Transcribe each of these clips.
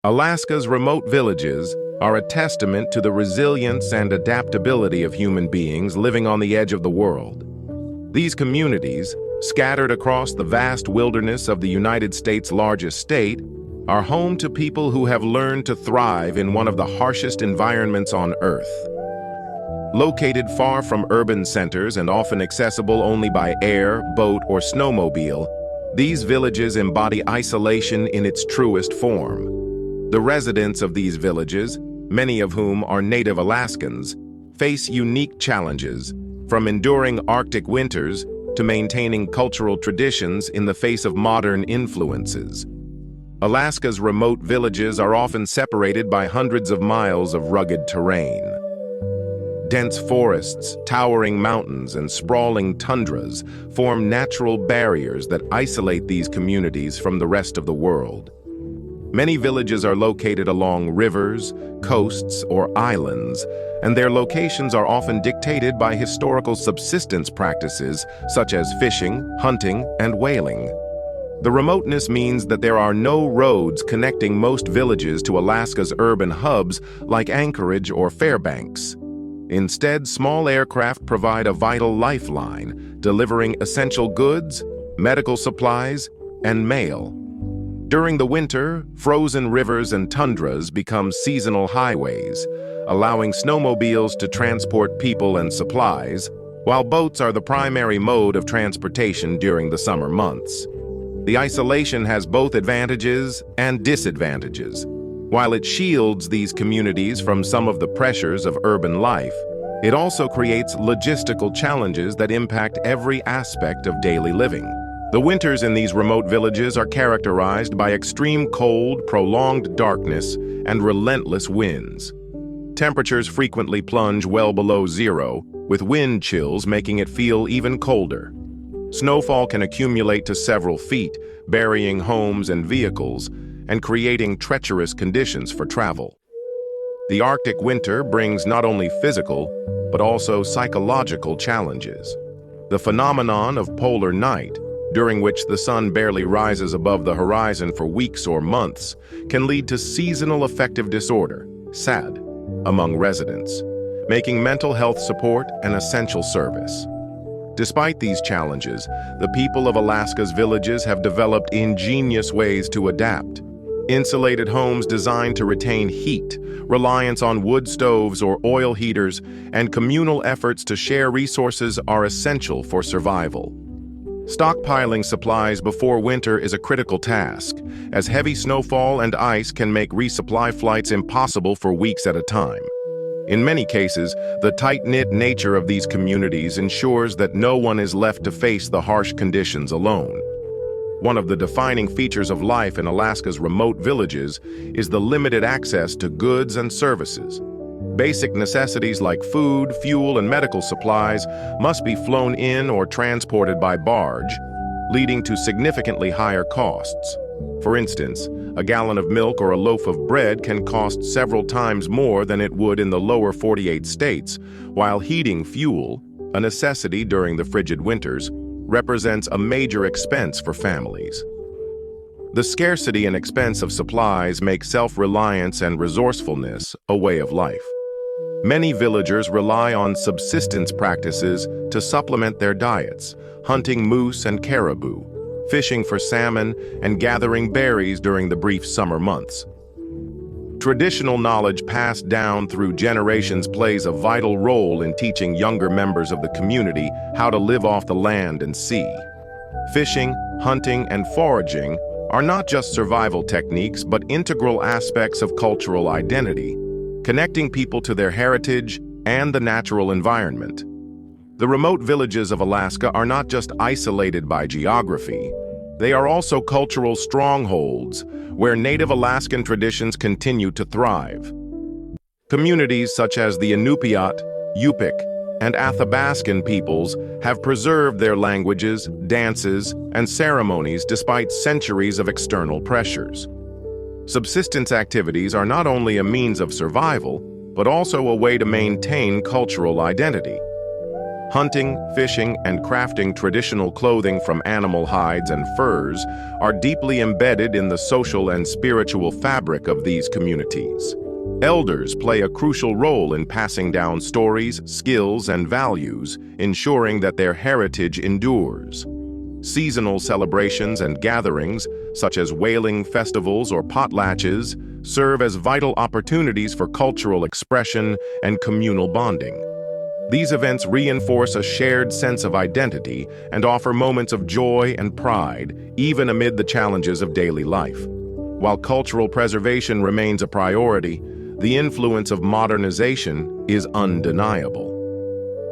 Alaska's remote villages are a testament to the resilience and adaptability of human beings living on the edge of the world. These communities, scattered across the vast wilderness of the United States' largest state, are home to people who have learned to thrive in one of the harshest environments on Earth. Located far from urban centers and often accessible only by air, boat, or snowmobile, these villages embody isolation in its truest form. The residents of these villages, many of whom are native Alaskans, face unique challenges, from enduring Arctic winters to maintaining cultural traditions in the face of modern influences. Alaska's remote villages are often separated by hundreds of miles of rugged terrain. Dense forests, towering mountains, and sprawling tundras form natural barriers that isolate these communities from the rest of the world. Many villages are located along rivers, coasts, or islands, and their locations are often dictated by historical subsistence practices such as fishing, hunting, and whaling. The remoteness means that there are no roads connecting most villages to Alaska's urban hubs like Anchorage or Fairbanks. Instead, small aircraft provide a vital lifeline, delivering essential goods, medical supplies, and mail. During the winter, frozen rivers and tundras become seasonal highways, allowing snowmobiles to transport people and supplies, while boats are the primary mode of transportation during the summer months. The isolation has both advantages and disadvantages. While it shields these communities from some of the pressures of urban life, it also creates logistical challenges that impact every aspect of daily living. The winters in these remote villages are characterized by extreme cold, prolonged darkness, and relentless winds. Temperatures frequently plunge well below zero, with wind chills making it feel even colder. Snowfall can accumulate to several feet, burying homes and vehicles, and creating treacherous conditions for travel. The Arctic winter brings not only physical, but also psychological challenges. The phenomenon of polar night, during which the sun barely rises above the horizon for weeks or months, can lead to seasonal affective disorder, SAD, among residents, making mental health support an essential service. Despite these challenges, the people of Alaska's villages have developed ingenious ways to adapt. Insulated homes designed to retain heat, reliance on wood stoves or oil heaters, and communal efforts to share resources are essential for survival. Stockpiling supplies before winter is a critical task, as heavy snowfall and ice can make resupply flights impossible for weeks at a time. In many cases, the tight-knit nature of these communities ensures that no one is left to face the harsh conditions alone. One of the defining features of life in Alaska's remote villages is the limited access to goods and services. Basic necessities like food, fuel, and medical supplies must be flown in or transported by barge, leading to significantly higher costs. For instance, a gallon of milk or a loaf of bread can cost several times more than it would in the lower 48 states, while heating fuel, a necessity during the frigid winters, represents a major expense for families. The scarcity and expense of supplies make self-reliance and resourcefulness a way of life. Many villagers rely on subsistence practices to supplement their diets, hunting moose and caribou, fishing for salmon, and gathering berries during the brief summer months. Traditional knowledge passed down through generations plays a vital role in teaching younger members of the community how to live off the land and sea. Fishing, hunting, and foraging are not just survival techniques but integral aspects of cultural identity, connecting people to their heritage and the natural environment. The remote villages of Alaska are not just isolated by geography. They are also cultural strongholds where native Alaskan traditions continue to thrive. Communities such as the Inupiat, Yupik, and Athabascan peoples have preserved their languages, dances, and ceremonies despite centuries of external pressures. Subsistence activities are not only a means of survival, but also a way to maintain cultural identity. Hunting, fishing, and crafting traditional clothing from animal hides and furs are deeply embedded in the social and spiritual fabric of these communities. Elders play a crucial role in passing down stories, skills, and values, ensuring that their heritage endures. Seasonal celebrations and gatherings, such as whaling festivals or potlatches, serve as vital opportunities for cultural expression and communal bonding. These events reinforce a shared sense of identity and offer moments of joy and pride, even amid the challenges of daily life. While cultural preservation remains a priority, the influence of modernization is undeniable.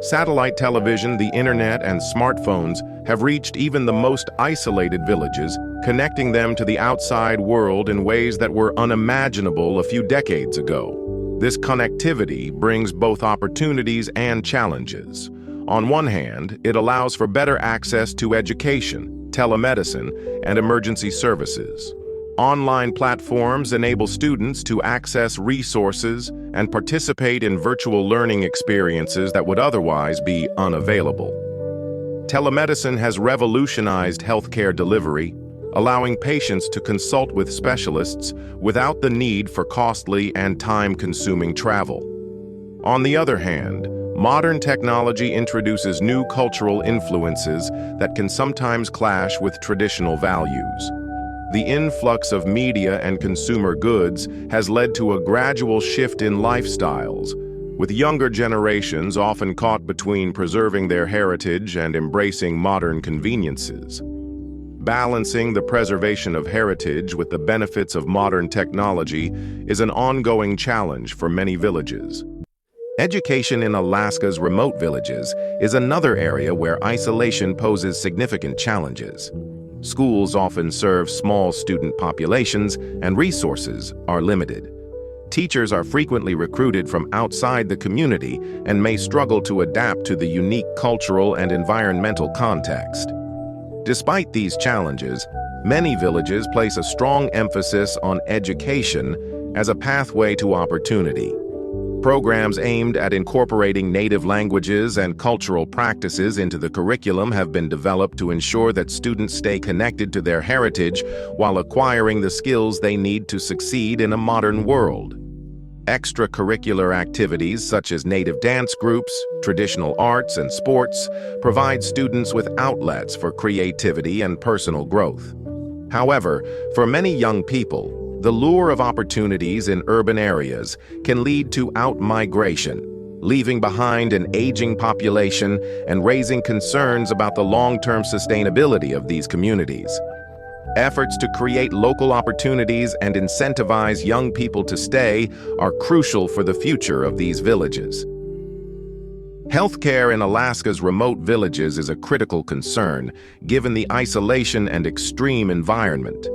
Satellite television, the internet, and smartphones have reached even the most isolated villages, connecting them to the outside world in ways that were unimaginable a few decades ago. This connectivity brings both opportunities and challenges. On one hand, it allows for better access to education, telemedicine, and emergency services. Online platforms enable students to access resources and participate in virtual learning experiences that would otherwise be unavailable. Telemedicine has revolutionized healthcare delivery, allowing patients to consult with specialists without the need for costly and time-consuming travel. On the other hand, modern technology introduces new cultural influences that can sometimes clash with traditional values. The influx of media and consumer goods has led to a gradual shift in lifestyles, with younger generations often caught between preserving their heritage and embracing modern conveniences. Balancing the preservation of heritage with the benefits of modern technology is an ongoing challenge for many villages. Education in Alaska's remote villages is another area where isolation poses significant challenges. Schools often serve small student populations, and resources are limited. Teachers are frequently recruited from outside the community and may struggle to adapt to the unique cultural and environmental context. Despite these challenges, many villages place a strong emphasis on education as a pathway to opportunity. Programs aimed at incorporating native languages and cultural practices into the curriculum have been developed to ensure that students stay connected to their heritage while acquiring the skills they need to succeed in a modern world. Extracurricular activities such as native dance groups, traditional arts, and sports provide students with outlets for creativity and personal growth. However, for many young people, the lure of opportunities in urban areas can lead to out-migration, leaving behind an aging population and raising concerns about the long-term sustainability of these communities. Efforts to create local opportunities and incentivize young people to stay are crucial for the future of these villages. Healthcare in Alaska's remote villages is a critical concern, given the isolation and extreme environment.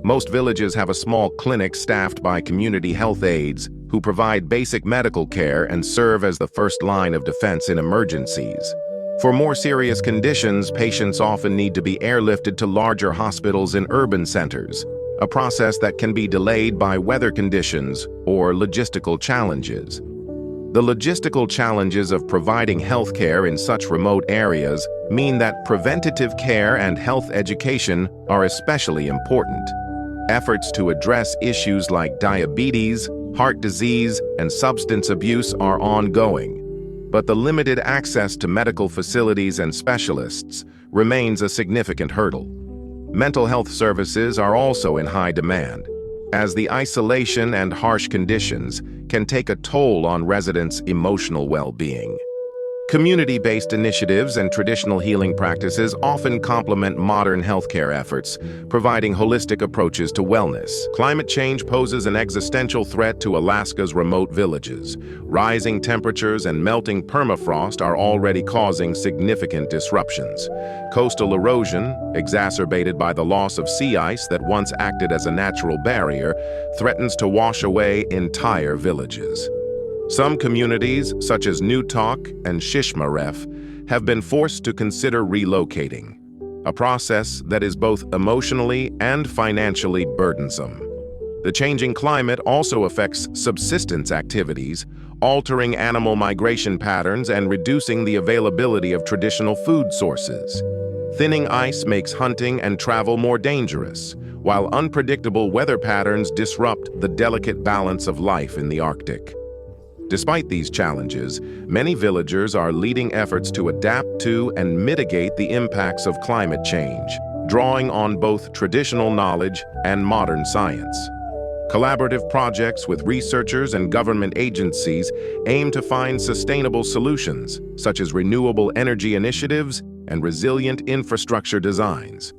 Most villages have a small clinic staffed by community health aides who provide basic medical care and serve as the first line of defense in emergencies. For more serious conditions, patients often need to be airlifted to larger hospitals in urban centers, a process that can be delayed by weather conditions or logistical challenges. The logistical challenges of providing healthcare in such remote areas mean that preventative care and health education are especially important. Efforts to address issues like diabetes, heart disease, and substance abuse are ongoing, but the limited access to medical facilities and specialists remains a significant hurdle. Mental health services are also in high demand, as the isolation and harsh conditions can take a toll on residents' emotional well-being. Community-based initiatives and traditional healing practices often complement modern healthcare efforts, providing holistic approaches to wellness. Climate change poses an existential threat to Alaska's remote villages. Rising temperatures and melting permafrost are already causing significant disruptions. Coastal erosion, exacerbated by the loss of sea ice that once acted as a natural barrier, threatens to wash away entire villages. Some communities, such as Newtok and Shishmaref, have been forced to consider relocating, a process that is both emotionally and financially burdensome. The changing climate also affects subsistence activities, altering animal migration patterns and reducing the availability of traditional food sources. Thinning ice makes hunting and travel more dangerous, while unpredictable weather patterns disrupt the delicate balance of life in the Arctic. Despite these challenges, many villagers are leading efforts to adapt to and mitigate the impacts of climate change, drawing on both traditional knowledge and modern science. Collaborative projects with researchers and government agencies aim to find sustainable solutions, such as renewable energy initiatives and resilient infrastructure designs.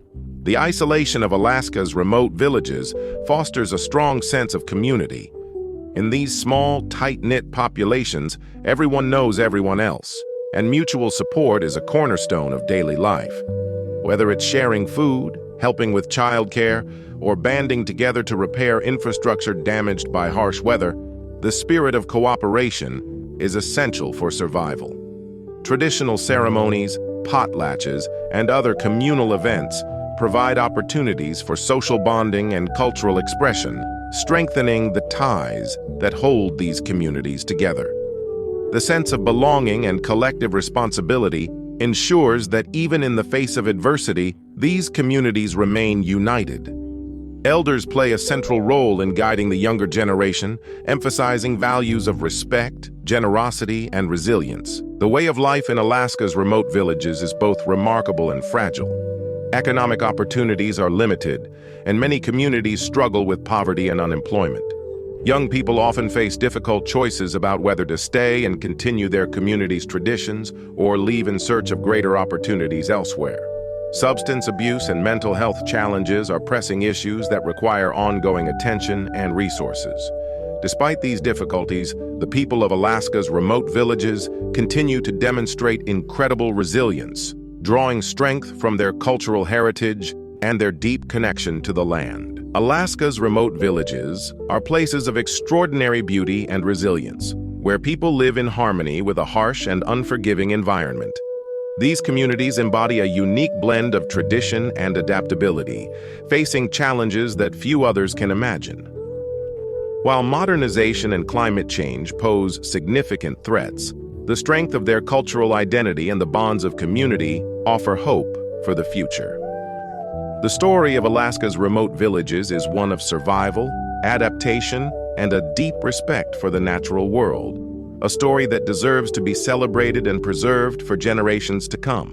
The isolation of Alaska's remote villages fosters a strong sense of community. In these small, tight-knit populations, everyone knows everyone else, and mutual support is a cornerstone of daily life. Whether it's sharing food, helping with childcare, or banding together to repair infrastructure damaged by harsh weather, the spirit of cooperation is essential for survival. Traditional ceremonies, potlatches, and other communal events provide opportunities for social bonding and cultural expression, strengthening the ties that hold these communities together. The sense of belonging and collective responsibility ensures that even in the face of adversity, these communities remain united. Elders play a central role in guiding the younger generation, emphasizing values of respect, generosity, and resilience. The way of life in Alaska's remote villages is both remarkable and fragile. Economic opportunities are limited, and many communities struggle with poverty and unemployment. Young people often face difficult choices about whether to stay and continue their community's traditions or leave in search of greater opportunities elsewhere. Substance abuse and mental health challenges are pressing issues that require ongoing attention and resources. Despite these difficulties, the people of Alaska's remote villages continue to demonstrate incredible resilience, drawing strength from their cultural heritage and their deep connection to the land. Alaska's remote villages are places of extraordinary beauty and resilience, where people live in harmony with a harsh and unforgiving environment. These communities embody a unique blend of tradition and adaptability, facing challenges that few others can imagine. While modernization and climate change pose significant threats, the strength of their cultural identity and the bonds of community offer hope for the future. The story of Alaska's remote villages is one of survival, adaptation, and a deep respect for the natural world, a story that deserves to be celebrated and preserved for generations to come.